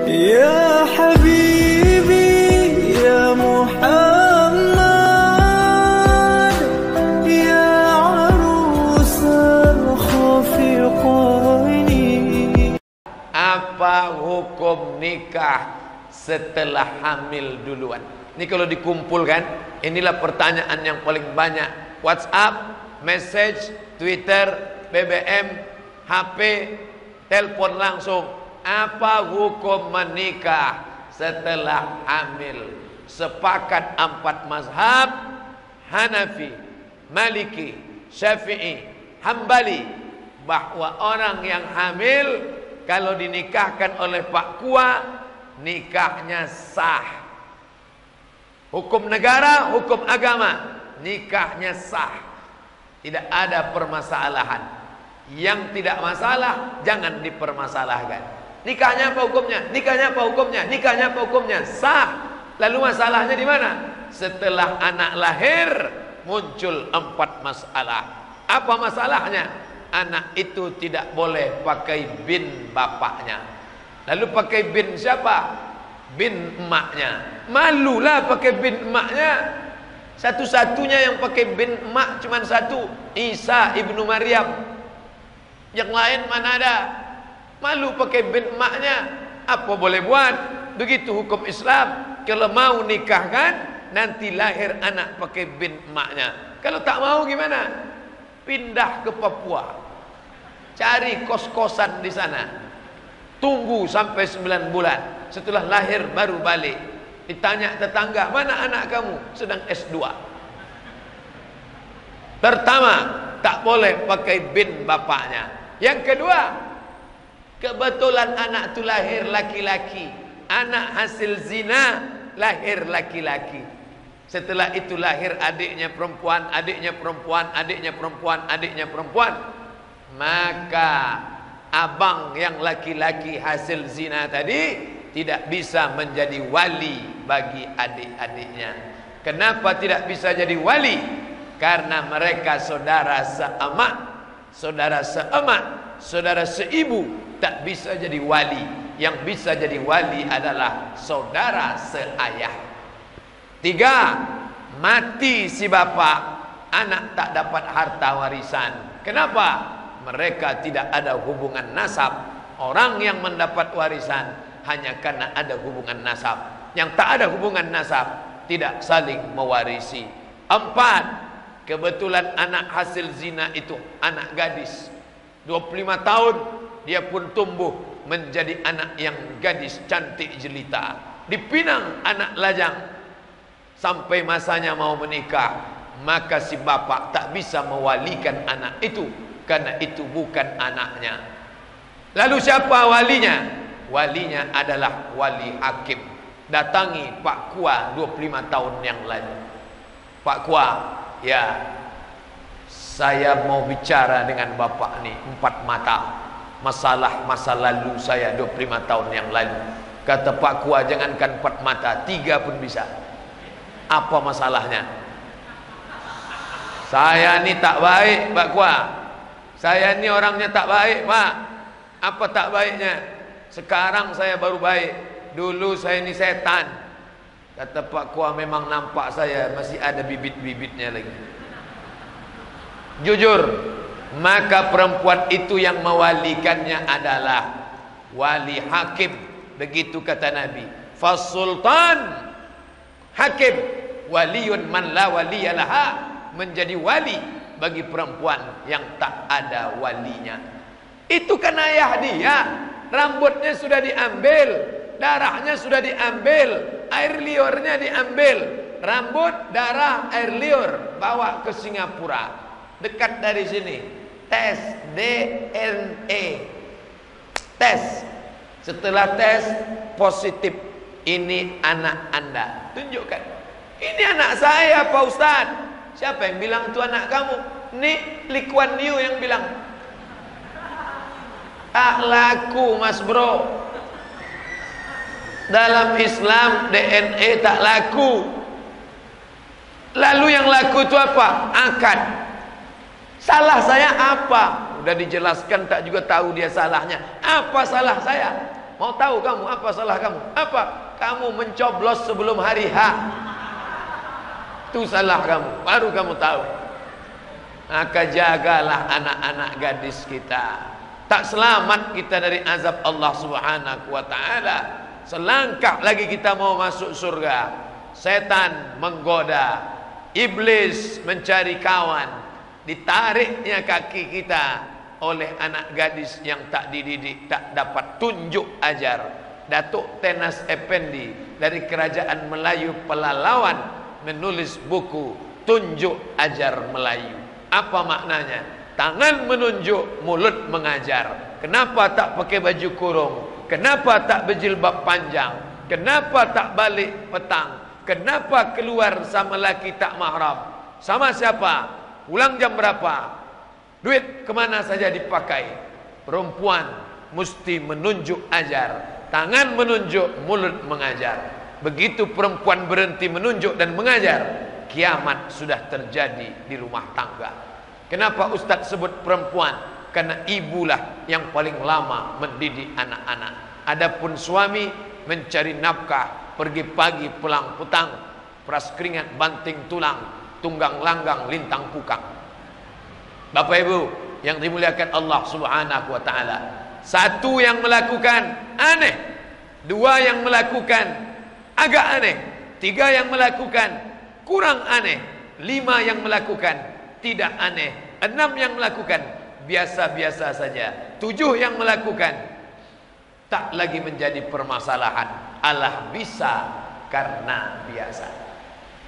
يا حبيبي يا محمد يا عروس الخفقين. Apa hukum nikah setelah hamil duluan? Ini kalau dikumpulkan, inilah pertanyaan yang paling banyak. WhatsApp, message, Twitter, BBM, HP, telepon langsung. Apa hukum menikah setelah hamil? Sepakat 4 mazhab, Hanafi, Maliki, Syafi'i, Hambali, bahwa orang yang hamil kalau dinikahkan oleh Pak Kua, nikahnya sah. Hukum negara, hukum agama, nikahnya sah. Tidak ada permasalahan. Yang tidak masalah, jangan dipermasalahkan. Nikahnya apa hukumnya? Nikahnya apa hukumnya? Nikahnya apa hukumnya? Sah. Lalu masalahnya di mana? Setelah anak lahir, muncul 4 masalah. Apa masalahnya? Anak itu tidak boleh pakai bin bapaknya. Lalu pakai bin siapa? Bin emaknya. Malulah pakai bin emaknya. Satu-satunya yang pakai bin emak cuma satu, Isa ibnu Maryam. Yang lain mana ada? Malu pakai bin emaknya. Apa boleh buat? Begitu hukum Islam. Kalau mau nikahkan, nanti lahir anak pakai bin emaknya. Kalau tak mau gimana? Pindah ke Papua. Cari kos-kosan di sana. Tunggu sampai 9 bulan. Setelah lahir baru balik. Ditanya tetangga, mana anak kamu? Sedang S2. Pertama, tak boleh pakai bin bapaknya. Yang kedua, kebetulan anak itu lahir laki-laki. Anak hasil zina, lahir laki-laki. Setelah itu lahir adiknya perempuan, adiknya perempuan, adiknya perempuan, adiknya perempuan. Maka abang yang laki-laki hasil zina tadi tidak bisa menjadi wali bagi adik-adiknya. Kenapa tidak bisa jadi wali? Karena mereka saudara seemak, saudara seemak, saudara seibu, tak bisa jadi wali. Yang bisa jadi wali adalah saudara seayah. 3, mati si bapak, anak tak dapat harta warisan. Kenapa? Mereka tidak ada hubungan nasab. Orang yang mendapat warisan hanya karena ada hubungan nasab. Yang tak ada hubungan nasab tidak saling mewarisi. 4, kebetulan anak hasil zina itu anak gadis 25 tahun, dia pun tumbuh menjadi anak yang gadis cantik jelita. Dipinang anak lajang sampai masanya mau menikah, maka si bapak tak bisa mewalikan anak itu karena itu bukan anaknya. Lalu siapa walinya? Walinya adalah wali hakim. Datangi Pak Kua 25 tahun yang lalu. Pak Kua, ya, saya mau bicara dengan bapak nih 4 mata. Masalah masa lalu saya 25 tahun yang lalu. Kata Pak Kua, jangankan 4 mata, 3 pun bisa. Apa masalahnya? Saya ni tak baik Pak Kua. Saya ni orangnya tak baik Pak. Apa tak baiknya? Sekarang saya baru baik. Dulu saya ni setan. Kata Pak Kua, memang nampak saya masih ada bibit-bibitnya lagi. Jujur, maka perempuan itu yang mewalikannya adalah wali hakim. Begitu kata Nabi. Fasultan hakim waliyun man la waliyalaha, menjadi wali bagi perempuan yang tak ada walinya. Itu kan ayah dia. Rambutnya sudah diambil, darahnya sudah diambil, air liurnya diambil. Rambut, darah, air liur bawa ke Singapura, dekat dari sini. Tes DNA, tes. Setelah tes positif, ini anak Anda. Tunjukkan, ini anak saya Pak Ustadz. Siapa yang bilang itu anak kamu? Nih Lee Kuan Yew yang bilang. Tak laku mas bro. Dalam Islam DNA tak laku. Lalu yang laku itu apa? Akad. Salah saya apa? Udah dijelaskan tak juga tahu dia salahnya. Apa salah saya? Mau tahu kamu apa salah kamu? Apa? Kamu mencoblos sebelum hari H. Itu salah kamu, baru kamu tahu. Maka jagalah anak-anak gadis kita. Tak selamat kita dari azab Allah Subhanahu wa taala. Selangkah lagi kita mau masuk surga. Setan menggoda, iblis mencari kawan, ditariknya kaki kita oleh anak gadis yang tak dididik, tak dapat tunjuk ajar. Datuk Tenas Effendi dari Kerajaan Melayu Pelalawan menulis buku Tunjuk Ajar Melayu. Apa maknanya? Tangan menunjuk, mulut mengajar. Kenapa tak pakai baju kurung? Kenapa tak berjilbab panjang? Kenapa tak balik petang? Kenapa keluar sama laki tak mahram? Sama siapa? Pulang jam berapa? Duit kemana saja dipakai? Perempuan mesti menunjuk ajar. Tangan menunjuk, mulut mengajar. Begitu perempuan berhenti menunjuk dan mengajar, kiamat sudah terjadi di rumah tangga. Kenapa Ustaz sebut perempuan? Karena ibulah yang paling lama mendidik anak-anak. Adapun suami mencari nafkah, pergi pagi pulang petang, peras keringat banting tulang, tunggang langgang lintang pukang. Bapak Ibu yang dimuliakan Allah Subhanahu wa taala, satu yang melakukan aneh, dua yang melakukan agak aneh, tiga yang melakukan kurang aneh, lima yang melakukan tidak aneh, enam yang melakukan biasa-biasa saja, tujuh yang melakukan tak lagi menjadi permasalahan. Allah bisa karena biasa.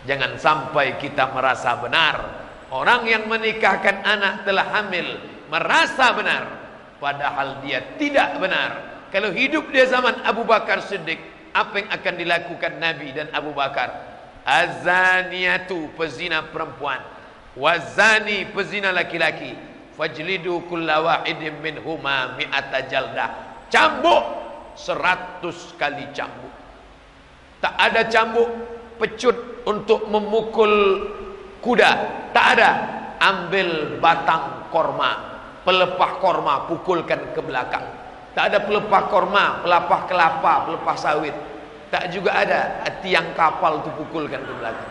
Jangan sampai kita merasa benar. Orang yang menikahkan anak telah hamil merasa benar, padahal dia tidak benar. Kalau hidup di zaman Abu Bakar Siddiq, apa yang akan dilakukan Nabi dan Abu Bakar? Azaniyatu, pezina perempuan, wazani, pezina laki-laki, fajlidu kulla wahidin minhuma mi'ata jaldah. Cambuk 100 kali cambuk. Tak ada cambuk pecut untuk memukul kuda, tak ada. Ambil batang korma, pelepah korma, pukulkan ke belakang. Tak ada pelepah korma, pelepah kelapa, pelepah sawit. Tak juga ada tiang kapal itu pukulkan ke belakang.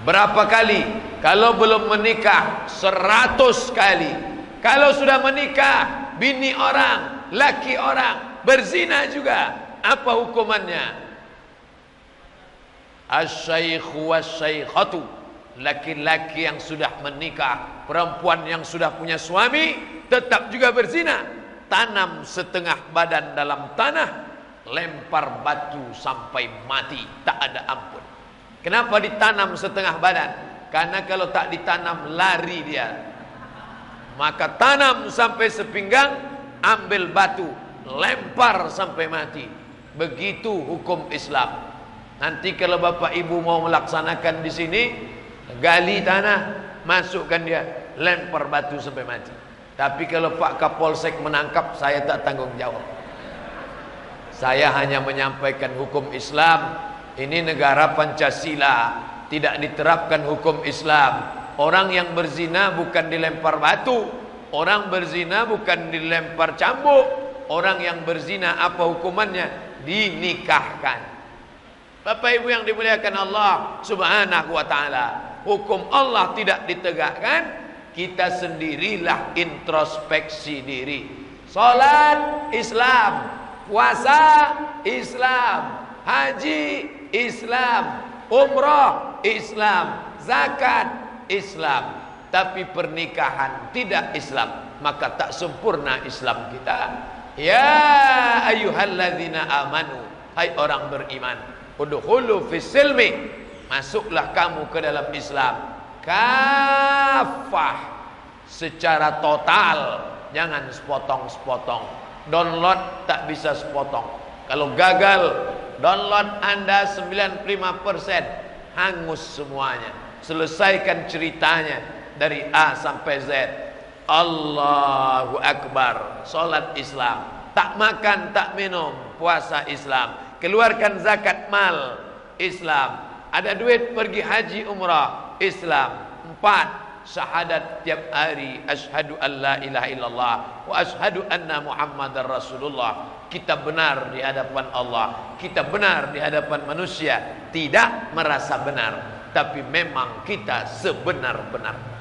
Berapa kali? Kalau belum menikah 100 kali. Kalau sudah menikah, bini orang, laki orang, berzina juga, apa hukumannya? Asy-syaikhu wasy-syaikhatu, laki-laki yang sudah menikah, perempuan yang sudah punya suami, tetap juga berzina. Tanam setengah badan dalam tanah, lempar batu sampai mati, tak ada ampun. Kenapa ditanam setengah badan? Karena kalau tak ditanam lari dia. Maka tanam sampai sepinggang, ambil batu, lempar sampai mati. Begitu hukum Islam. Nanti kalau bapak ibu mau melaksanakan di sini, gali tanah, masukkan dia, lempar batu sampai mati. Tapi kalau Pak Kapolsek menangkap, saya tak tanggung jawab. Saya hanya menyampaikan hukum Islam. Ini negara Pancasila, tidak diterapkan hukum Islam. Orang yang berzina bukan dilempar batu, orang berzina bukan dilempar cambuk. Orang yang berzina apa hukumannya? Dinikahkan. Bapak Ibu yang dimuliakan Allah Subhanahu wa taala, hukum Allah tidak ditegakkan, kita sendirilah introspeksi diri. Salat Islam, puasa Islam, haji Islam, umrah Islam, zakat Islam, tapi pernikahan tidak Islam, maka tak sempurna Islam kita. Ya ayyuhalladzina amanu, hai orang beriman, udkhulu fis silmi, masuklah kamu ke dalam Islam kafah, secara total, jangan sepotong-sepotong. Download tak bisa sepotong. Kalau gagal download Anda 95%, hangus semuanya. Selesaikan ceritanya dari A sampai Z. Allahu Akbar, salat Islam, tak makan tak minum, puasa Islam, keluarkan zakat mal Islam, ada duit pergi haji umrah Islam. 4, syahadat tiap hari, asyhadu an la ilaha illallah wa asyhadu anna muhammadar rasulullah. Kita benar di hadapan Allah, kita benar di hadapan manusia, tidak merasa benar, tapi memang kita sebenar-benar.